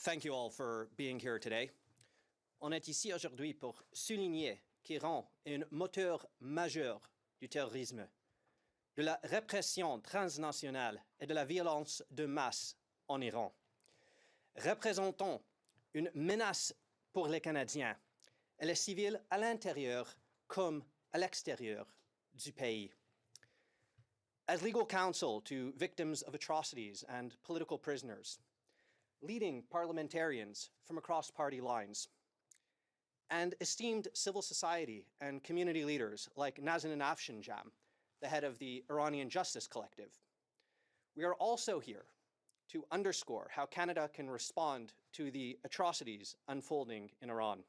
Thank you all for being here today. On est ici aujourd'hui pour souligner qu'Iran est un moteur majeur du terrorisme, de la répression transnationale et de la violence de masse en Iran. Représentant une menace pour les Canadiens et les civils à l'intérieur comme à l'extérieur du pays. As legal counsel to victims of atrocities and political prisoners, leading parliamentarians from across party lines, and esteemed civil society and community leaders like Nazanin Afshinjam, the head of the Iranian Justice Collective. We are also here to underscore how Canada can respond to the atrocities unfolding in Iran.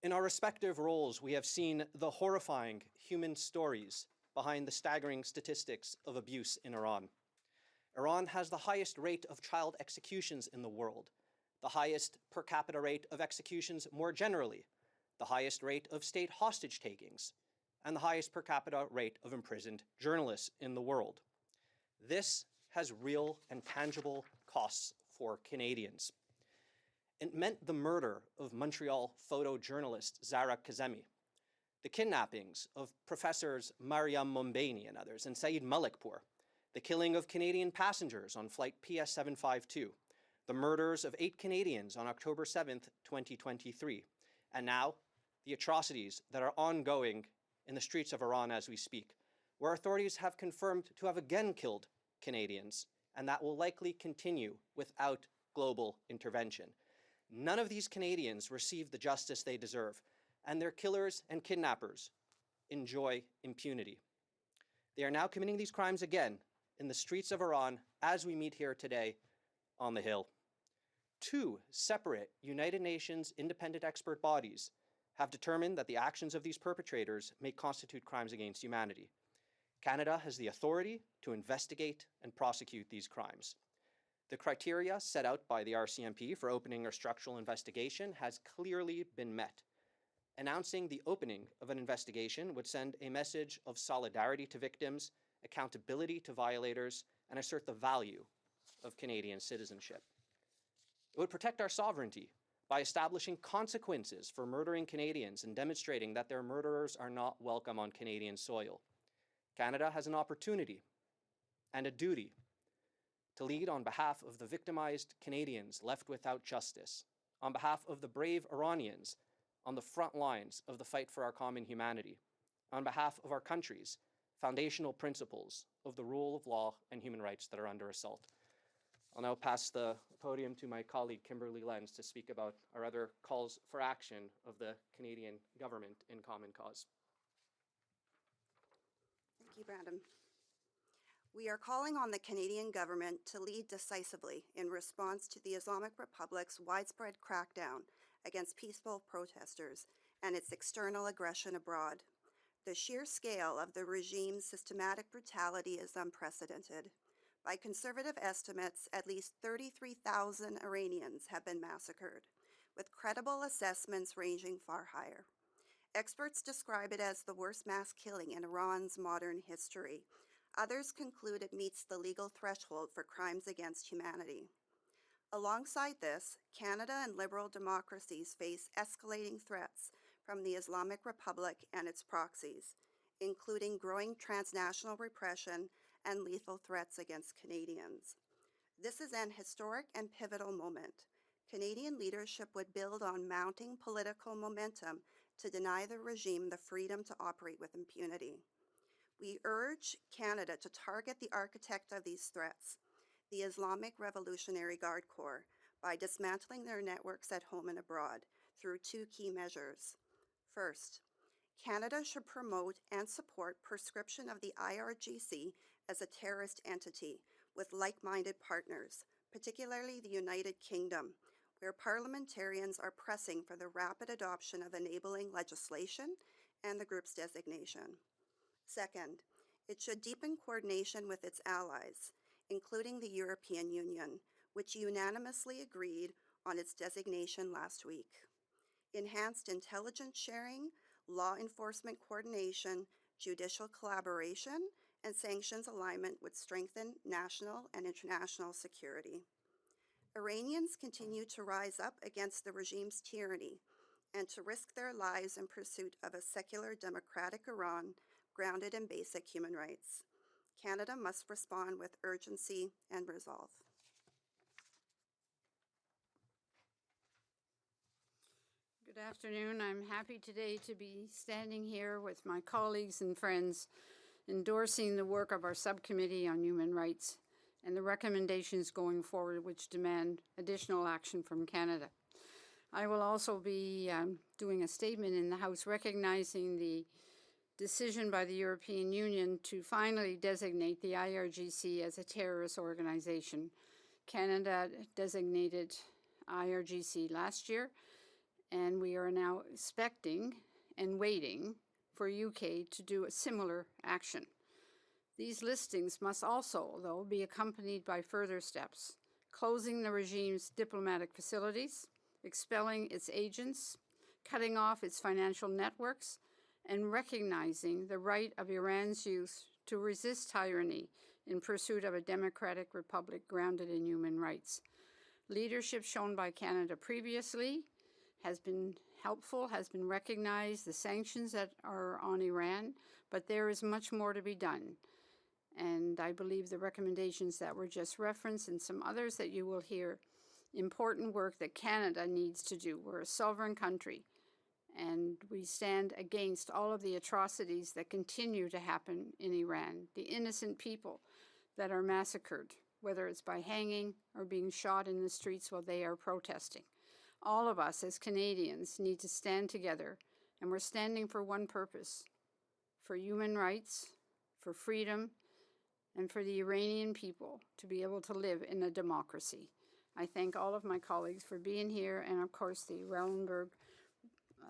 In our respective roles, we have seen the horrifying human stories behind the staggering statistics of abuse in Iran. Iran has the highest rate of child executions in the world, the highest per capita rate of executions more generally, the highest rate of state hostage takings, and the highest per capita rate of imprisoned journalists in the world. This has real and tangible costs for Canadians. It meant the murder of Montreal photojournalist Zara Kazemi, the kidnappings of professors Mariam Mombaini and others, and Saeed Malikpour, the killing of Canadian passengers on flight PS752, the murders of 8 Canadians on October 7th, 2023, and now the atrocities that are ongoing in the streets of Iran as we speak, where authorities have confirmed to have again killed Canadians, and that will likely continue without global intervention. None of these Canadians receive the justice they deserve, and their killers and kidnappers enjoy impunity. They are now committing these crimes again in the streets of Iran as we meet here today on the Hill. 2 separate United Nations independent expert bodies have determined that the actions of these perpetrators may constitute crimes against humanity. Canada has the authority to investigate and prosecute these crimes. The criteria set out by the RCMP for opening a structural investigation has clearly been met. Announcing the opening of an investigation would send a message of solidarity to victims, accountability to violators, and assert the value of Canadian citizenship. It would protect our sovereignty by establishing consequences for murdering Canadians and demonstrating that their murderers are not welcome on Canadian soil. Canada has an opportunity and a duty to lead on behalf of the victimized Canadians left without justice, on behalf of the brave Iranians on the front lines of the fight for our common humanity, on behalf of our country's foundational principles of the rule of law and human rights that are under assault. I'll now pass the podium to my colleague, Kimberly Lenz, to speak about our other calls for action of the Canadian government in Common Cause. Thank you, Brandon. We are calling on the Canadian government to lead decisively in response to the Islamic Republic's widespread crackdown against peaceful protesters and its external aggression abroad. The sheer scale of the regime's systematic brutality is unprecedented. By conservative estimates, at least 33,000 Iranians have been massacred, with credible assessments ranging far higher. Experts describe it as the worst mass killing in Iran's modern history. Others conclude it meets the legal threshold for crimes against humanity. Alongside this, Canada and liberal democracies face escalating threats from the Islamic Republic and its proxies, including growing transnational repression and lethal threats against Canadians. This is an historic and pivotal moment. Canadian leadership would build on mounting political momentum to deny the regime the freedom to operate with impunity. We urge Canada to target the architect of these threats, the Islamic Revolutionary Guard Corps, by dismantling their networks at home and abroad through 2 key measures. First, Canada should promote and support proscription of the IRGC as a terrorist entity with like-minded partners, particularly the United Kingdom, where parliamentarians are pressing for the rapid adoption of enabling legislation and the group's designation. Second, it should deepen coordination with its allies, including the European Union, which unanimously agreed on its designation last week. Enhanced intelligence sharing, law enforcement coordination, judicial collaboration, and sanctions alignment would strengthen national and international security. Iranians continue to rise up against the regime's tyranny and to risk their lives in pursuit of a secular, democratic Iran grounded in basic human rights. Canada must respond with urgency and resolve. Good afternoon. I'm happy today to be standing here with my colleagues and friends endorsing the work of our subcommittee on human rights and the recommendations going forward which demand additional action from Canada. I will also be doing a statement in the House recognizing the decision by the European Union to finally designate the IRGC as a terrorist organization. Canada designated IRGC last year, and we are now expecting and waiting for UK to do a similar action. These listings must also, though, be accompanied by further steps, closing the regime's diplomatic facilities, expelling its agents, cutting off its financial networks, and recognizing the right of Iran's youth to resist tyranny in pursuit of a democratic republic grounded in human rights. Leadership shown by Canada previously has been helpful, has been recognized, the sanctions that are on Iran, but there is much more to be done. And I believe the recommendations that were just referenced and some others that you will hear, important work that Canada needs to do. We're a sovereign country, and we stand against all of the atrocities that continue to happen in Iran, the innocent people that are massacred, whether it's by hanging or being shot in the streets while they are protesting. All of us as Canadians need to stand together, and we're standing for one purpose, for human rights, for freedom, and for the Iranian people to be able to live in a democracy. I thank all of my colleagues for being here, and of course the Rellenberg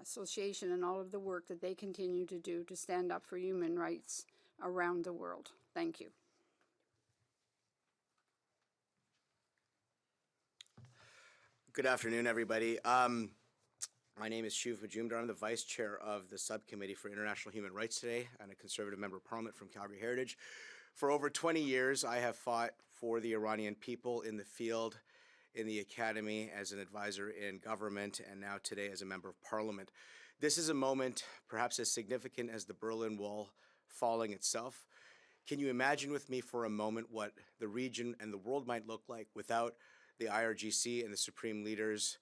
Association and all of the work that they continue to do to stand up for human rights around the world. Thank you. Good afternoon, everybody. My name is Shuv Majumdar. I'm the Vice Chair of the Subcommittee for International Human Rights today and a Conservative Member of Parliament from Calgary Heritage. For over 20 years, I have fought for the Iranian people in the field, in the academy, as an advisor in government, and now today as a Member of Parliament. This is a moment perhaps as significant as the Berlin Wall falling itself. Can you imagine with me for a moment what the region and the world might look like without the IRGC and the Supreme Leader's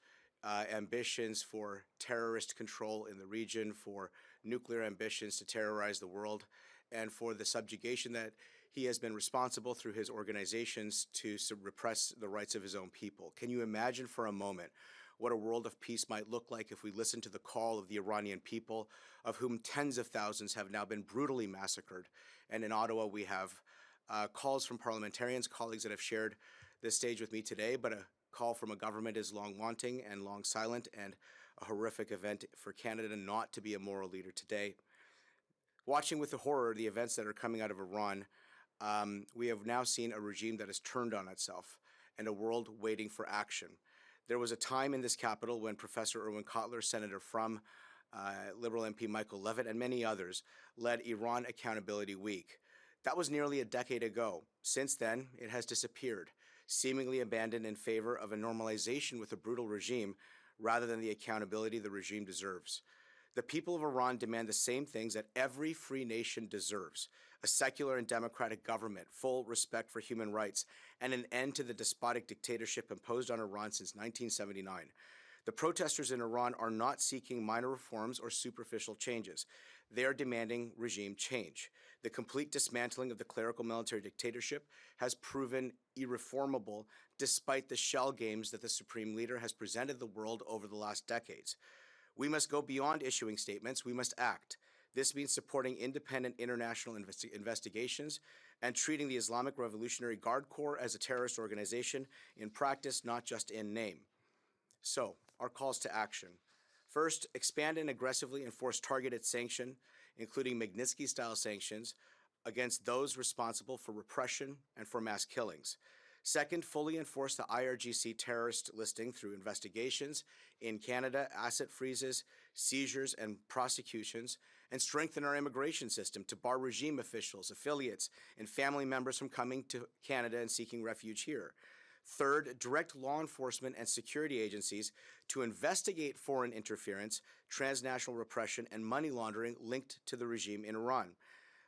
ambitions for terrorist control in the region, for nuclear ambitions to terrorize the world, and for the subjugation that he has been responsible through his organizations to repress the rights of his own people? Can you imagine for a moment what a world of peace might look like if we listen to the call of the Iranian people, of whom tens of thousands have now been brutally massacred? And in Ottawa, we have calls from parliamentarians, colleagues that have shared this stage with me today, but a call from a government is long wanting and long silent, and a horrific event for Canada not to be a moral leader today. Watching with the horror the events that are coming out of Iran, we have now seen a regime that has turned on itself and a world waiting for action. There was a time in this capital when Professor Irwin Cotler, Senator from Liberal MP Michael Levitt, and many others led Iran Accountability Week. That was nearly a decade ago. Since then, it has disappeared, seemingly abandoned in favor of a normalization with a brutal regime rather than the accountability the regime deserves. The people of Iran demand the same things that every free nation deserves: a secular and democratic government, full respect for human rights, and an end to the despotic dictatorship imposed on Iran since 1979. The protesters in Iran are not seeking minor reforms or superficial changes. They are demanding regime change. The complete dismantling of the clerical military dictatorship has proven irreformable despite the shell games that the Supreme Leader has presented the world over the last decades. We must go beyond issuing statements. We must act. This means supporting independent international investigations and treating the Islamic Revolutionary Guard Corps as a terrorist organization in practice, not just in name. So, our calls to action. First, expand and aggressively enforce targeted sanction, including Magnitsky-style sanctions, against those responsible for repression and for mass killings. Second, fully enforce the IRGC terrorist listing through investigations in Canada, asset freezes, seizures, and prosecutions, and strengthen our immigration system to bar regime officials, affiliates, and family members from coming to Canada and seeking refuge here. Third, direct law enforcement and security agencies to investigate foreign interference, transnational repression, and money laundering linked to the regime in Iran.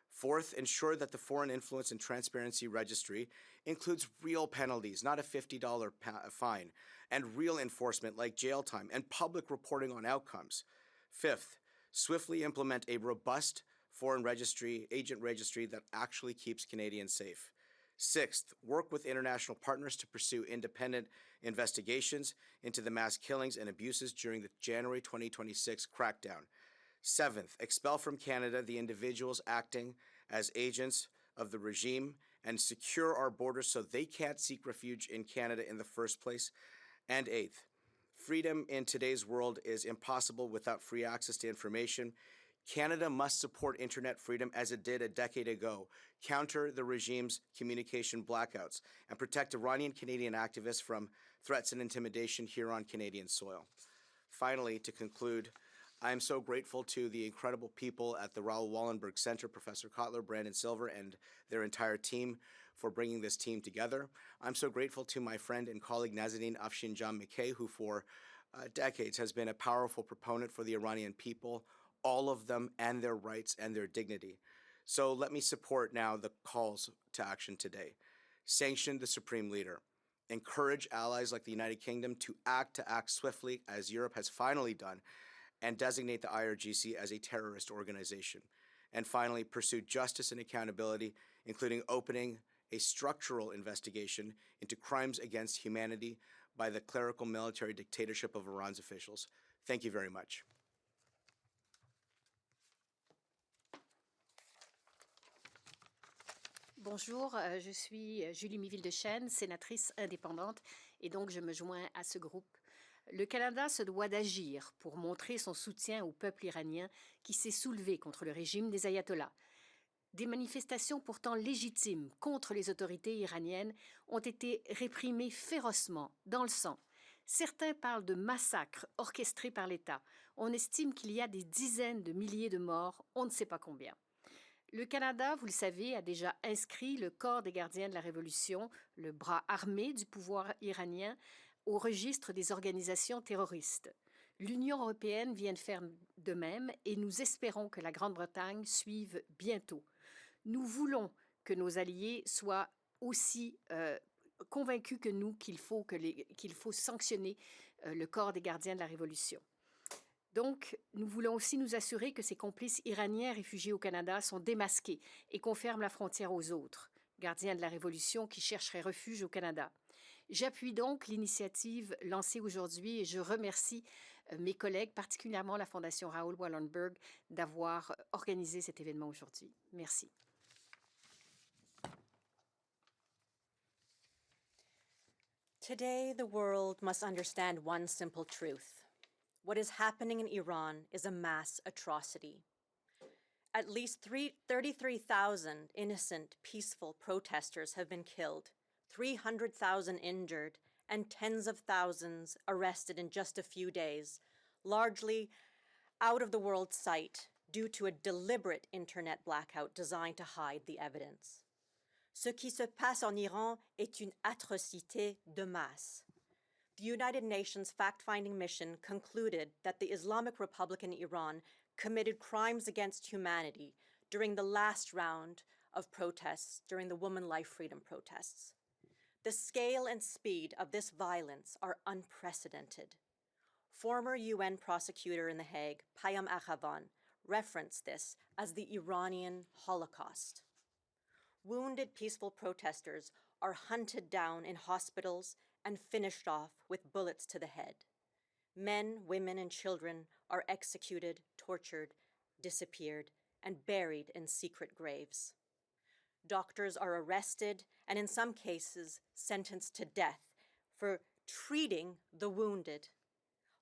Fourth, ensure that the Foreign Influence and Transparency Registry includes real penalties, not a $50 fine, and real enforcement like jail time and public reporting on outcomes. Fifth, swiftly implement a robust foreign agent registry that actually keeps Canadians safe. Sixth, work with international partners to pursue independent investigations into the mass killings and abuses during the January 2026 crackdown. Seventh, expel from Canada the individuals acting as agents of the regime and secure our borders so they can't seek refuge in Canada in the first place. And eighth, freedom in today's world is impossible without free access to information. Canada must support internet freedom as it did a decade ago, counter the regime's communication blackouts, and protect Iranian Canadian activists from threats and intimidation here on Canadian soil. Finally, to conclude, I am so grateful to the incredible people at the Raoul Wallenberg Center, Professor Kotler, Brandon Silver, and their entire team for bringing this team together. I'm so grateful to my friend and colleague Nazanin Afshinjan-McKay, who for decades has been a powerful proponent for the Iranian people, all of them and their rights and their dignity. So let me support now the calls to action today. Sanction the supreme leader. Encourage allies like the United Kingdom to act swiftly, as Europe has finally done, and designate the IRGC as a terrorist organization. And finally, pursue justice and accountability, including opening a structural investigation into crimes against humanity by the clerical military dictatorship of Iran's officials. Thank you very much. Bonjour, je suis Julie Miville-de-Chêne, sénatrice indépendante, et donc je me joins à ce groupe. Le Canada se doit d'agir pour montrer son soutien au peuple iranien qui s'est soulevé contre le régime des ayatollahs. Des manifestations pourtant légitimes contre les autorités iraniennes ont été réprimées férocement, dans le sang. Certains parlent de massacres orchestrés par l'État. On estime qu'il y a des dizaines de milliers de morts, on ne sait pas combien. Le Canada, vous le savez, a déjà inscrit le corps des gardiens de la Révolution, le bras armé du pouvoir iranien, au registre des organisations terroristes. L'Union européenne vient de faire de même et nous espérons que la Grande-Bretagne suive bientôt. Nous voulons que nos alliés soient aussi convaincus que nous qu'il faut sanctionner le corps des gardiens de la Révolution. Donc, nous voulons aussi nous assurer que ces complices iraniens réfugiés au Canada sont démasqués et qu'on ferme la frontière aux autres, gardiens de la Révolution qui chercheraient refuge au Canada. J'appuie donc l'initiative lancée aujourd'hui et je remercie mes collègues, particulièrement la Fondation Raoul Wallenberg, d'avoir organisé cet événement aujourd'hui. Merci. Today, the world must understand one simple truth. What is happening in Iran is a mass atrocity. At least 33,000 innocent, peaceful protesters have been killed, 300,000 injured, and tens of thousands arrested in just a few days, largely out of the world's sight due to a deliberate internet blackout designed to hide the evidence. Ce qui se passe en Iran est une atrocité de masse. The United Nations fact-finding mission concluded that the Islamic Republic in Iran committed crimes against humanity during the last round of protests during the Women Life Freedom protests. The scale and speed of this violence are unprecedented. Former UN prosecutor in The Hague, Payam Akhavan, referenced this as the Iranian Holocaust. Wounded peaceful protesters are hunted down in hospitals and finished off with bullets to the head. Men, women, and children are executed, tortured, disappeared, and buried in secret graves. Doctors are arrested and in some cases sentenced to death for treating the wounded.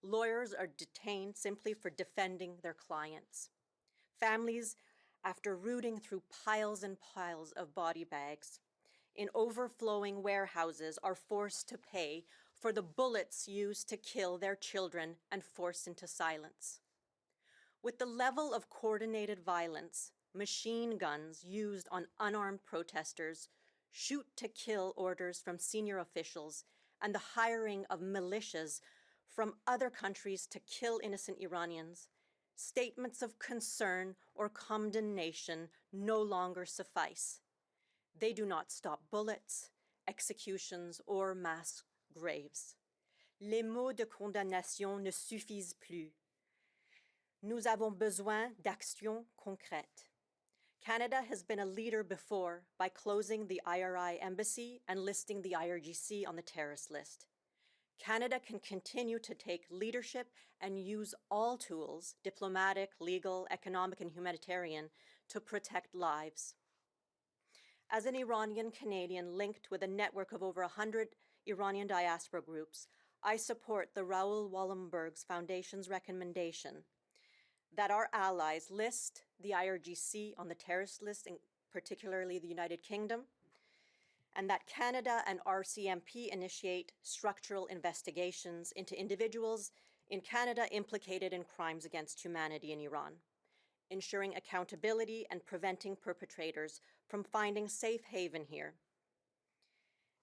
Lawyers are detained simply for defending their clients. Families, after rooting through piles and piles of body bags in overflowing warehouses, are forced to pay for the bullets used to kill their children and forced into silence. With the level of coordinated violence, machine guns used on unarmed protesters, shoot to kill orders from senior officials, and the hiring of militias from other countries to kill innocent Iranians, statements of concern or condemnation no longer suffice. They do not stop bullets, executions, or mass graves. Les mots de condamnation ne suffisent plus. Nous avons besoin d'actions concrètes. Canada has been a leader before by closing the IRI embassy and listing the IRGC on the terrorist list. Canada can continue to take leadership and use all tools, diplomatic, legal, economic, and humanitarian, to protect lives. As an Iranian Canadian linked with a network of over 100 Iranian diaspora groups, I support the Raoul Wallenberg's Foundation's recommendation that our allies list the IRGC on the terrorist list, particularly the United Kingdom, and that Canada and RCMP initiate structural investigations into individuals in Canada implicated in crimes against humanity in Iran, ensuring accountability and preventing perpetrators from finding safe haven here.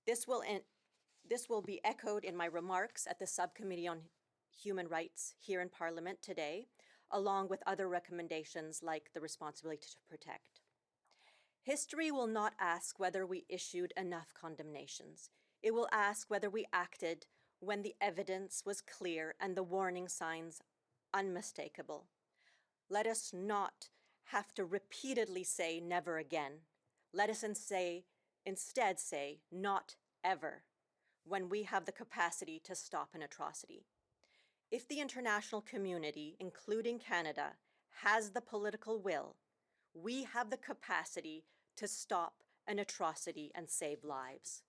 This will be echoed in my remarks at the Subcommittee on Human Rights here in Parliament today, along with other recommendations like the responsibility to protect. History will not ask whether we issued enough condemnations. It will ask whether we acted when the evidence was clear and the warning signs unmistakable. Let us not have to repeatedly say never again. Let us instead say not ever when we have the capacity to stop an atrocity. If the international community, including Canada, has the political will, we have the capacity to stop an atrocity and save lives.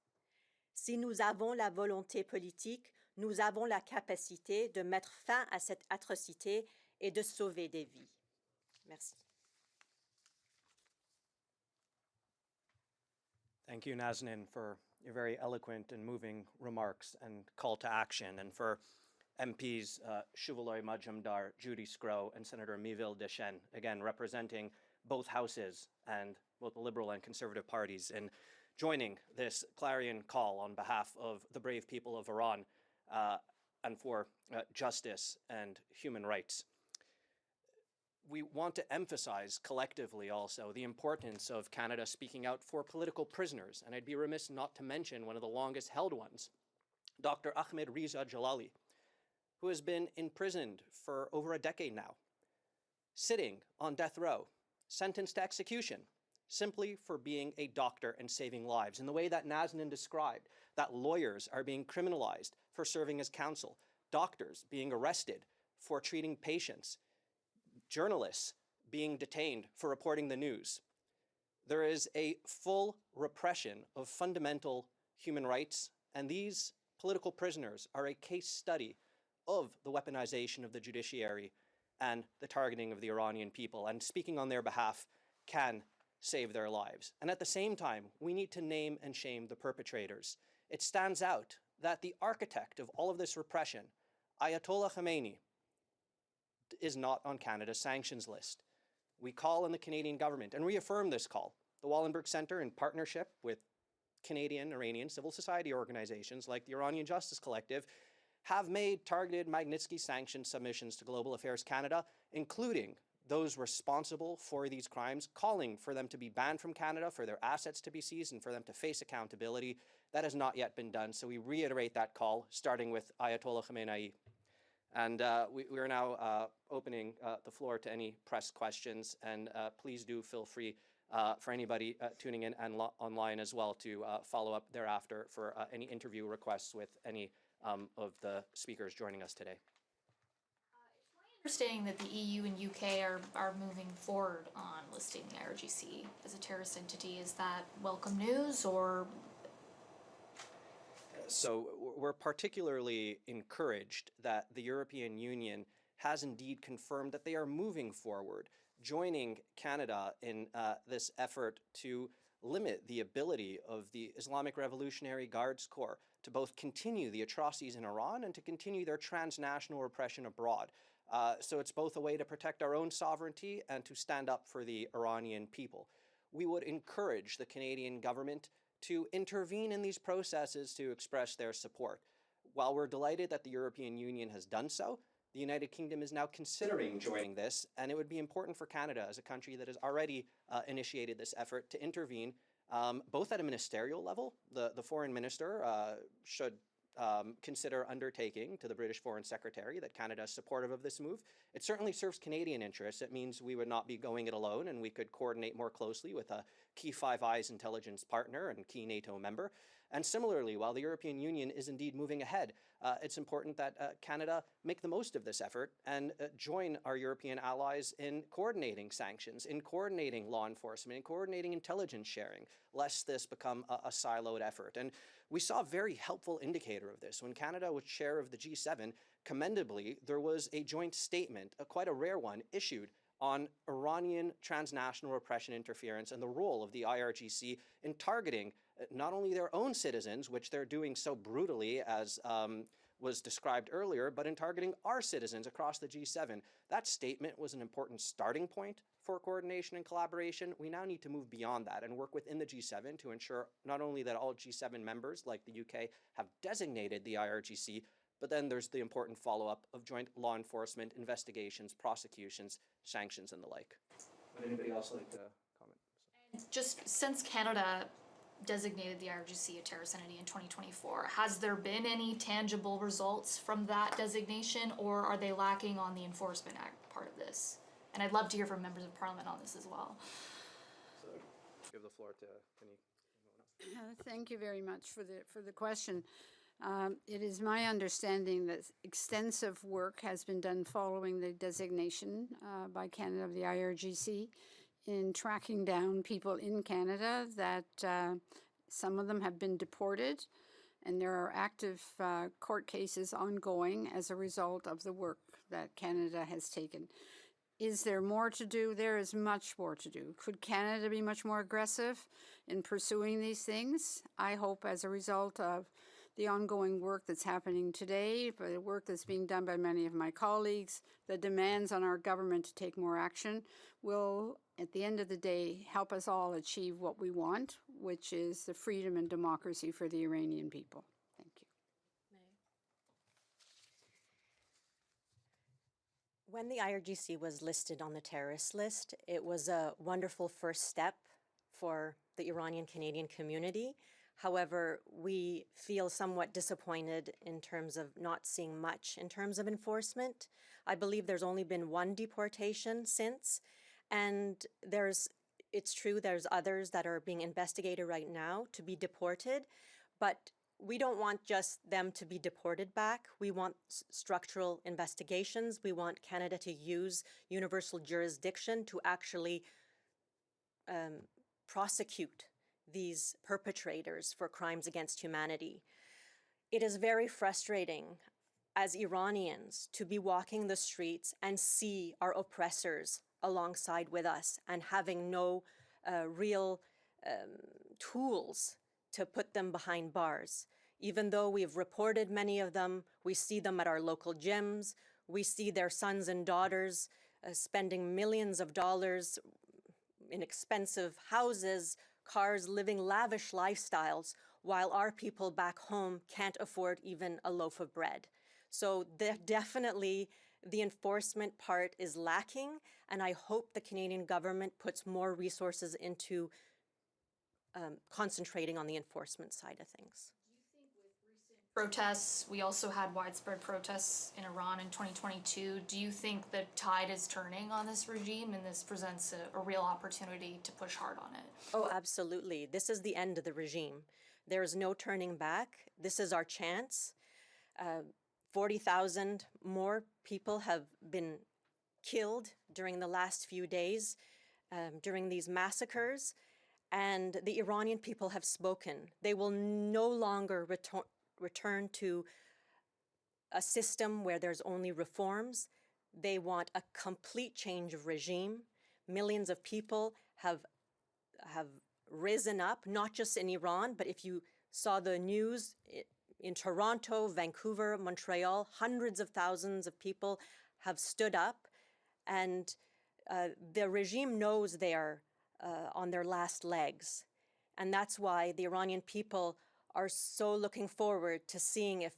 Si nous avons la volonté politique, nous avons la capacité de mettre fin à cette atrocité et de sauver des vies. Merci. Thank you, Nazanin, for your very eloquent and moving remarks and call to action, and for MPs Shuvaloy Majumdar, Judy Scrow, and Senator Miville Deschênes, again representing both houses and both the Liberal and Conservative parties in joining this clarion call on behalf of the brave people of Iran and for justice and human rights. We want to emphasize collectively also the importance of Canada speaking out for political prisoners, and I'd be remiss not to mention one of the longest held ones, Dr. Ahmed Reza Jalali, who has been imprisoned for over a decade now, sitting on death row, sentenced to execution, simply for being a doctor and saving lives. In the way that Nazanin described, that lawyers are being criminalized for serving as counsel, doctors being arrested for treating patients, journalists being detained for reporting the news. There is a full repression of fundamental human rights, and these political prisoners are a case study of the weaponization of the judiciary and the targeting of the Iranian people, and speaking on their behalf can save their lives. And at the same time, we need to name and shame the perpetrators. It stands out that the architect of all of this repression, Ayatollah Khamenei, is not on Canada's sanctions list. We call on the Canadian government and reaffirm this call. The Wallenberg Centre, in partnership with Canadian, Iranian civil society organizations like the Iranian Justice Collective, have made targeted Magnitsky sanction submissions to Global Affairs Canada, including those responsible for these crimes, calling for them to be banned from Canada, for their assets to be seized, and for them to face accountability. That has not yet been done, so we reiterate that call, starting with Ayatollah Khamenei. And we are now opening the floor to any press questions, and please do feel free for anybody tuning in and online as well to follow up thereafter for any interview requests with any of the speakers joining us today. Understanding that the EU and UK are moving forward on listing the IRGC as a terrorist entity. Is that welcome news, or? So we're particularly encouraged that the European Union has indeed confirmed that they are moving forward, joining Canada in this effort to limit the ability of the Islamic Revolutionary Guards Corps to both continue the atrocities in Iran and to continue their transnational repression abroad. So it's both a way to protect our own sovereignty and to stand up for the Iranian people. We would encourage the Canadian government to intervene in these processes to express their support. While we're delighted that the European Union has done so, the United Kingdom is now considering joining this, and it would be important for Canada as a country that has already initiated this effort to intervene both at a ministerial level. The foreign minister should consider undertaking to the British Foreign Secretary that Canada is supportive of this move. It certainly serves Canadian interests. It means we would not be going it alone, and we could coordinate more closely with a key Five Eyes intelligence partner and key NATO member. And similarly, while the European Union is indeed moving ahead, it's important that Canada make the most of this effort and join our European allies in coordinating sanctions, in coordinating law enforcement, in coordinating intelligence sharing, lest this become a siloed effort. And we saw a very helpful indicator of this. When Canada was chair of the G7, commendably, there was a joint statement, quite a rare one, issued on Iranian transnational repression interference and the role of the IRGC in targeting not only their own citizens, which they're doing so brutally as was described earlier, but in targeting our citizens across the G7. That statement was an important starting point for coordination and collaboration. We now need to move beyond that and work within the G7 to ensure not only that all G7 members, like the UK, have designated the IRGC, but then there's the important follow-up of joint law enforcement, investigations, prosecutions, sanctions, and the like. Would anybody else like to comment? Just since Canada designated the IRGC a terrorist entity in 2024, has there been any tangible results from that designation, or are they lacking on the Enforcement Act part of this? And I'd love to hear from members of Parliament on this as well. So, give the floor to anyone else. Thank you very much for the question. It is my understanding that extensive work has been done following the designation by Canada of the IRGC in tracking down people in Canada that some of them have been deported, and there are active court cases ongoing as a result of the work that Canada has taken. Is there more to do? There is much more to do. Could Canada be much more aggressive in pursuing these things? I hope as a result of the ongoing work that's happening today, but the work that's being done by many of my colleagues, the demands on our government to take more action will, at the end of the day, help us all achieve what we want, which is the freedom and democracy for the Iranian people. Thank you. When the IRGC was listed on the terrorist list, it was a wonderful first step for the Iranian-Canadian community. However, we feel somewhat disappointed in terms of not seeing much in terms of enforcement. I believe there's only been one deportation since, and it's true there's others that are being investigated right now to be deported, but we don't want just them to be deported back. We want structural investigations. We want Canada to use universal jurisdiction to actually prosecute these perpetrators for crimes against humanity. It is very frustrating as Iranians to be walking the streets and see our oppressors alongside with us and having no real tools to put them behind bars. Even though we've reported many of them, we see them at our local gyms, we see their sons and daughters spending millions of dollars in expensive houses, cars, living lavish lifestyles, while our people back home can't afford even a loaf of bread. So definitely the enforcement part is lacking, and I hope the Canadian government puts more resources into concentrating on the enforcement side of things. Protests, we also had widespread protests in Iran in 2022. Do you think the tide is turning on this regime and this presents a real opportunity to push hard on it? Oh, absolutely. This is the end of the regime. There is no turning back. This is our chance. 40,000 more people have been killed during the last few days during these massacres, and the Iranian people have spoken. They will no longer return to a system where there's only reforms. They want a complete change of regime. Millions of people have risen up, not just in Iran, but if you saw the news in Toronto, Vancouver, Montreal, hundreds of thousands of people have stood up, and the regime knows they are on their last legs. And that's why the Iranian people are so looking forward to seeing if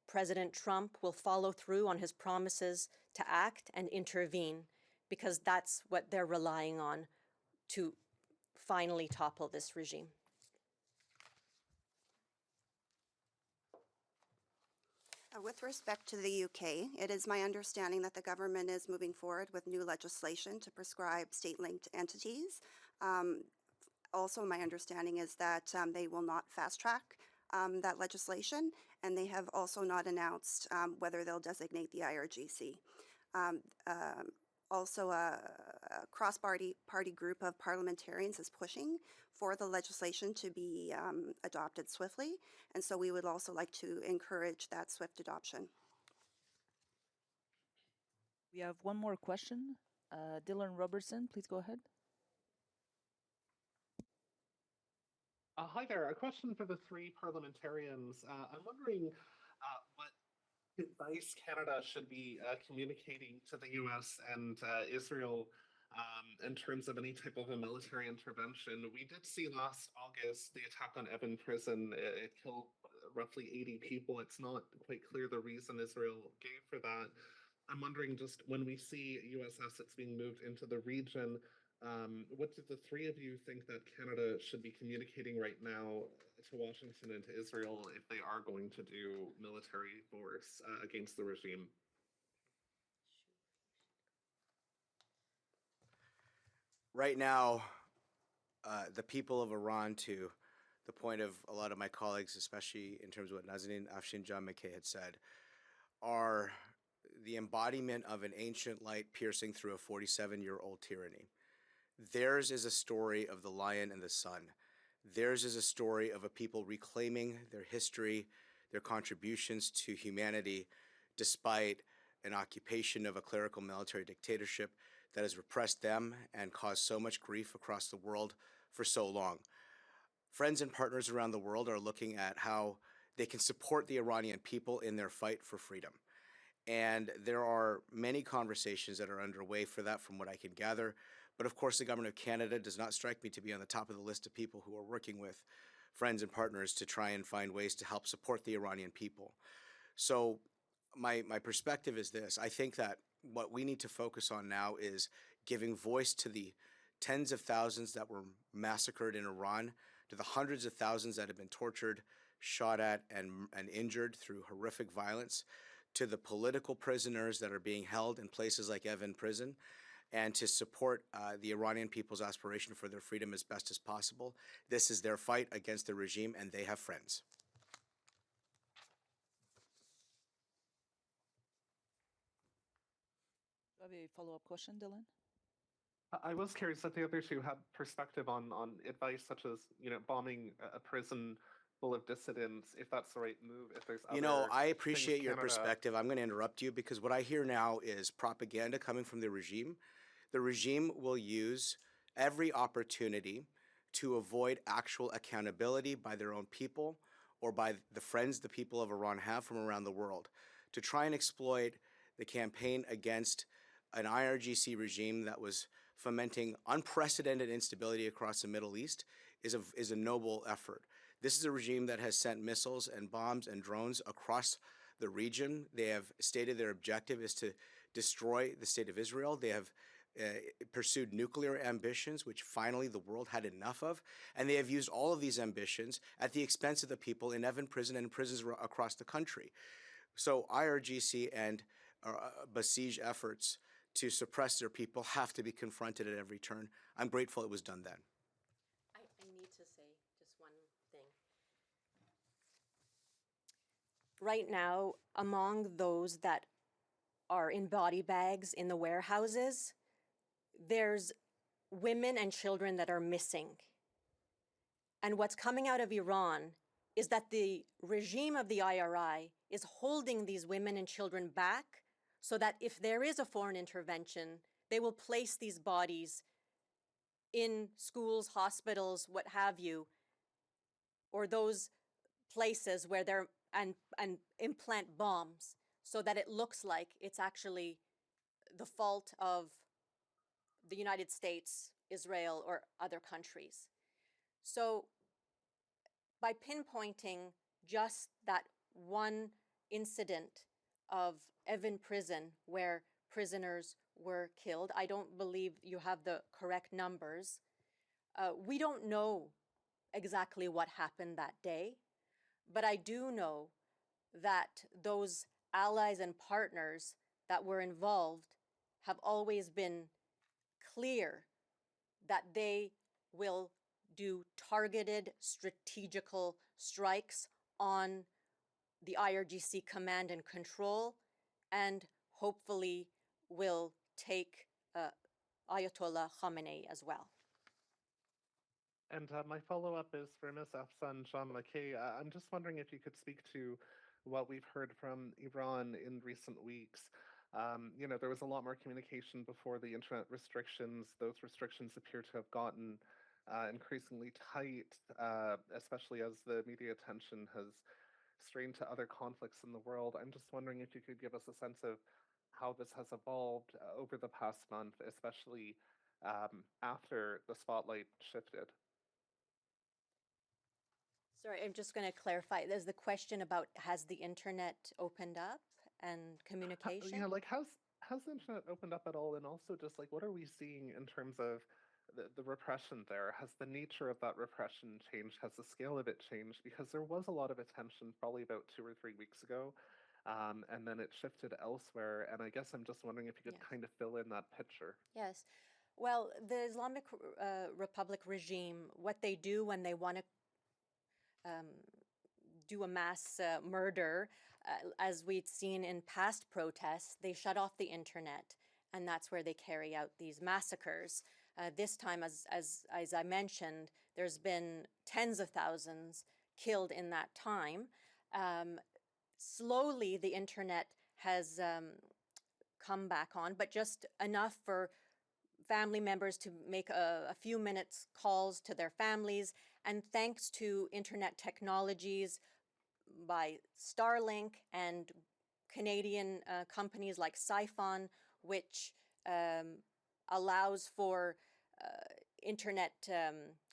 President Trump will follow through on his promises to act and intervene, because that's what they're relying on to finally topple this regime. With respect to the UK, it is my understanding that the government is moving forward with new legislation to prescribe state-linked entities. Also, my understanding is that they will not fast-track that legislation, and they have also not announced whether they'll designate the IRGC. Also, a cross-party group of parliamentarians is pushing for the legislation to be adopted swiftly, and so we would also like to encourage that swift adoption. We have one more question. Dylan Robertson, please go ahead. Hi there. A question for the three parliamentarians. I'm wondering what advice Canada should be communicating to the US and Israel in terms of any type of a military intervention. We did see last August the attack on Evin Prison. It killed roughly 80 people. It's not quite clear the reason Israel gave for that. I'm wondering, just when we see US assets being moved into the region, what do the three of you think that Canada should be communicating right now to Washington and to Israel if they are going to do military force against the regime? Right now, the people of Iran, to the point of a lot of my colleagues, especially in terms of what Nazanin Afshinjan-Mekay had said, are the embodiment of an ancient light piercing through a 47-year-old tyranny. Theirs is a story of the lion and the sun. Theirs is a story of a people reclaiming their history, their contributions to humanity, despite an occupation of a clerical military dictatorship that has repressed them and caused so much grief across the world for so long. Friends and partners around the world are looking at how they can support the Iranian people in their fight for freedom. And there are many conversations that are underway for that, from what I can gather. But of course, the government of Canada does not strike me to be on the top of the list of people who are working with friends and partners to try and find ways to help support the Iranian people. So my perspective is this. I think that what we need to focus on now is giving voice to the tens of thousands that were massacred in Iran, to the hundreds of thousands that have been tortured, shot at, and injured through horrific violence, to the political prisoners that are being held in places like Evin Prison, and to support the Iranian people's aspiration for their freedom as best as possible. This is their fight against the regime, and they have friends. Do you have a follow-up question, Dylan? I was curious if the other two had perspective on advice such as, bombing a prison full of dissidents, if that's the right move, if there's other I appreciate your Canada... perspective. I'm going to interrupt you because what I hear now is propaganda coming from the regime. The regime will use every opportunity to avoid actual accountability by their own people or by the friends the people of Iran have from around the world to try and exploit the campaign against an IRGC regime that was fomenting unprecedented instability across the Middle East is a noble effort. This is a regime that has sent missiles and bombs and drones across the region. They have stated their objective is to destroy the state of Israel. They have pursued nuclear ambitions, which finally the world had enough of. And they have used all of these ambitions at the expense of the people in Evin Prison and in prisons across the country. So IRGC and Basij efforts to suppress their people have to be confronted at every turn. I'm grateful it was done then. I need to say just one thing. Right now, among those that are in body bags in the warehouses, there's women and children that are missing. And what's coming out of Iran is that the regime of the IRI is holding these women and children back so that if there is a foreign intervention, they will place these bodies in schools, hospitals, what have you, or those places where they're and implant bombs so that it looks like it's actually the fault of the United States, Israel, or other countries. So by pinpointing just that one incident of Evin prison where prisoners were killed. I don't believe you have the correct numbers. We don't know exactly what happened that day, but I do know that those allies and partners that were involved have always been clear that they will do targeted strategical strikes on the IRGC command and control, and hopefully will take Ayatollah Khamenei as well. And my follow-up is for Ms. Afsan Jean-Mackay. I'm just wondering if you could speak to what we've heard from Iran in recent weeks. There was a lot more communication before the internet restrictions. Those restrictions appear to have gotten increasingly tight, especially as the media attention has strained to other conflicts in the world. I'm just wondering if you could give us a sense of how this has evolved over the past month, especially after the spotlight shifted. Sorry, I'm just going to clarify. There's the question about, has the internet opened up and communication? Yeah, like has the internet opened up at all? And also just like, what are we seeing in terms of the repression there? Has the nature of that repression changed? Has the scale of it changed? Because there was a lot of attention probably about 2 or 3 weeks ago, and then it shifted elsewhere. And I guess I'm just wondering if you could kind of fill in that picture. Yes. Well, the Islamic Republic regime, what they do when they want to do a mass murder, as we'd seen in past protests, they shut off the internet, and that's where they carry out these massacres. This time, as I mentioned, there's been tens of thousands killed in that time. Slowly, the internet has come back on, but just enough for family members to make a few minutes calls to their families. And thanks to internet technologies by Starlink and Canadian companies like Siphon, which allows for internet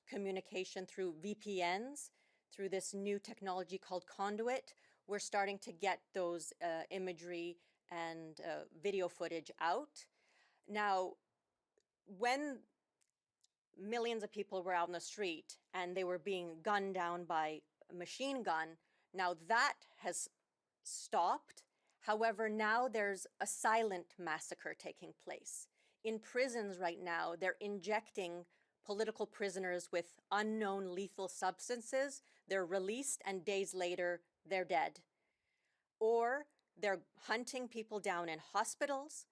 communication through VPNs, through this new technology called Conduit, we're starting to get those imagery and video footage out. Now, when millions of people were out on the street and they were being gunned down by a machine gun, now that has stopped. However, now there's a silent massacre taking place. In prisons right now, they're injecting political prisoners with unknown lethal substances. They're released and days later, they're dead. Or they're hunting people down in hospitals,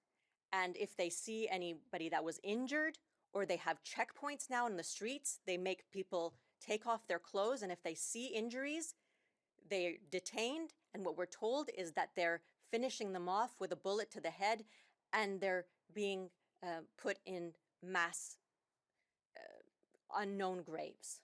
and if they see anybody that was injured, or they have checkpoints now in the streets, they make people take off their clothes, and if they see injuries, they're detained, and what we're told is that they're finishing them off with a bullet to the head, and they're being put in mass unknown graves.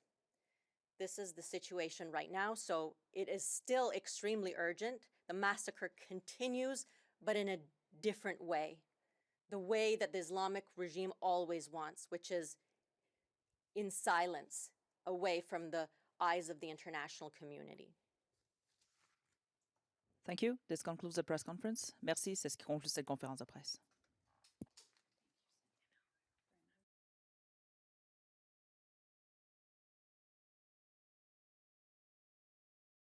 This is the situation right now, so it is still extremely urgent. The massacre continues, but in a different way. The way that the Islamic regime always wants, which is in silence, away from the eyes of the international community. Thank you. This concludes the press conference. Merci. C'est ce qui conclut cette conférence de presse.